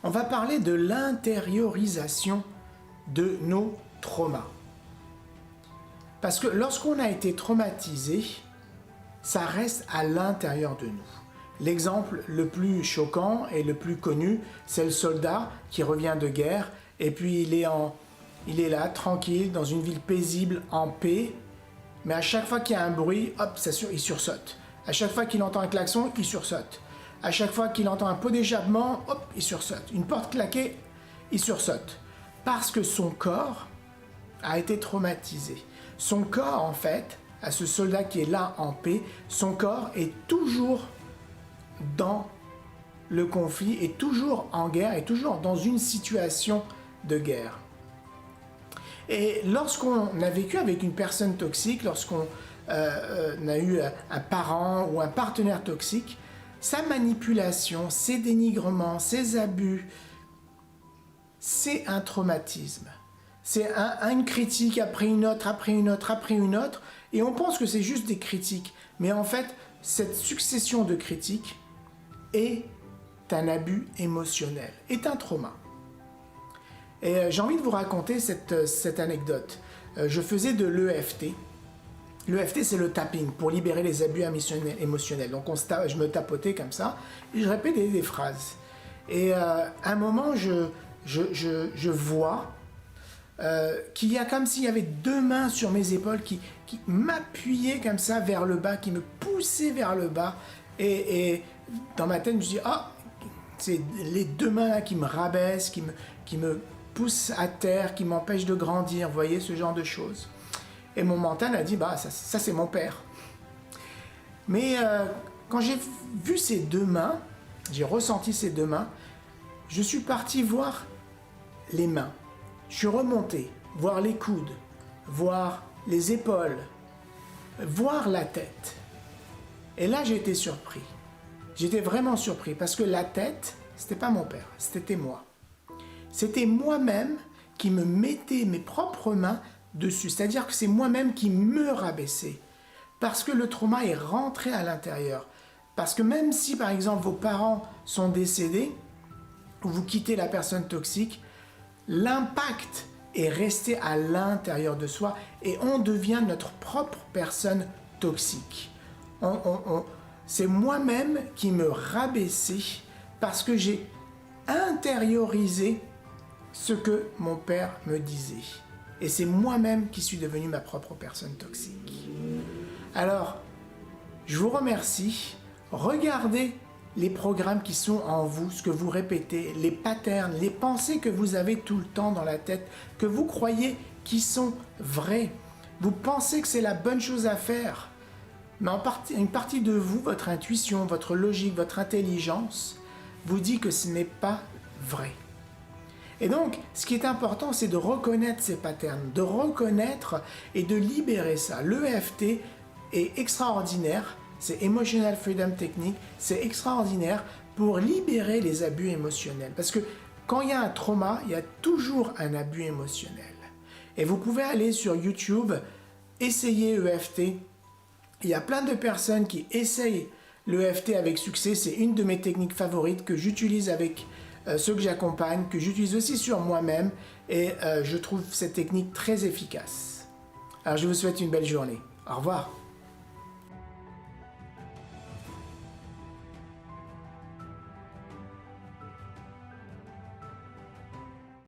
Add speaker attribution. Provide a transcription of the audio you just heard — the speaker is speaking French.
Speaker 1: on va parler de l'intériorisation de nos traumas. Parce que lorsqu'on a été traumatisé, ça reste à l'intérieur de nous. L'exemple le plus choquant et le plus connu, c'est le soldat qui revient de guerre et puis il est là, tranquille, dans une ville paisible, en paix, mais à chaque fois qu'il y a un bruit, hop, il sursaute. À chaque fois qu'il entend un klaxon, il sursaute. À chaque fois qu'il entend un pot d'échappement, hop, il sursaute. Une porte claquée, il sursaute. Parce que son corps a été traumatisé. Son corps, en fait, à ce soldat qui est là en paix, son corps est toujours dans le conflit, est toujours en guerre, est toujours dans une situation de guerre. Et lorsqu'on a vécu avec une personne toxique, lorsqu'on a eu un parent ou un partenaire toxique, sa manipulation, ses dénigrements, ses abus, c'est un traumatisme. C'est une critique après une autre, après une autre, après une autre, et on pense que c'est juste des critiques. Mais en fait, cette succession de critiques est un abus émotionnel, est un trauma. Et j'ai envie de vous raconter cette anecdote. Je faisais de l'EFT. L'EFT, c'est le tapping, pour libérer les abus émotionnels. Donc je me tapotais comme ça, et je répétais des phrases. Et à un moment, je vois qu'il y a comme s'il y avait deux mains sur mes épaules qui m'appuyaient comme ça vers le bas, qui me poussaient vers le bas. Et dans ma tête, je me dis, ah, c'est les deux mains là qui me rabaissent, qui me poussent à terre, qui m'empêchent de grandir, vous voyez, ce genre de choses. Et mon mental a dit, bah ça c'est mon père. Mais quand j'ai vu ces deux mains, j'ai ressenti ces deux mains, je suis parti voir les mains. Je suis remonté, voir les coudes, voir les épaules, voir la tête. Et là, j'ai été surpris. J'étais vraiment surpris parce que la tête, c'était pas mon père, c'était moi. C'était moi-même qui me mettais mes propres mains dessus. C'est-à-dire que c'est moi-même qui me rabaissais. Parce que le trauma est rentré à l'intérieur. Parce que même si, par exemple, vos parents sont décédés, ou vous quittez la personne toxique, l'impact est resté à l'intérieur de soi et on devient notre propre personne toxique. C'est moi-même qui me rabaissais parce que j'ai intériorisé ce que mon père me disait. Et c'est moi-même qui suis devenu ma propre personne toxique. Alors, je vous remercie. Regardez les programmes qui sont en vous, ce que vous répétez, les patterns, les pensées que vous avez tout le temps dans la tête, que vous croyez qui sont vraies. Vous pensez que c'est la bonne chose à faire. Mais une partie de vous, votre intuition, votre logique, votre intelligence, vous dit que ce n'est pas vrai. Et donc, ce qui est important, c'est de reconnaître ces patterns, de reconnaître et de libérer ça. L'EFT est extraordinaire, c'est Emotional Freedom Technique, c'est extraordinaire pour libérer les abus émotionnels. Parce que quand il y a un trauma, il y a toujours un abus émotionnel. Et vous pouvez aller sur YouTube, essayer EFT. Il y a plein de personnes qui essayent l'EFT avec succès. C'est une de mes techniques favorites que j'utilise avec ceux que j'accompagne, que j'utilise aussi sur moi-même. Et je trouve cette technique très efficace. Alors je vous souhaite une belle journée. Au revoir.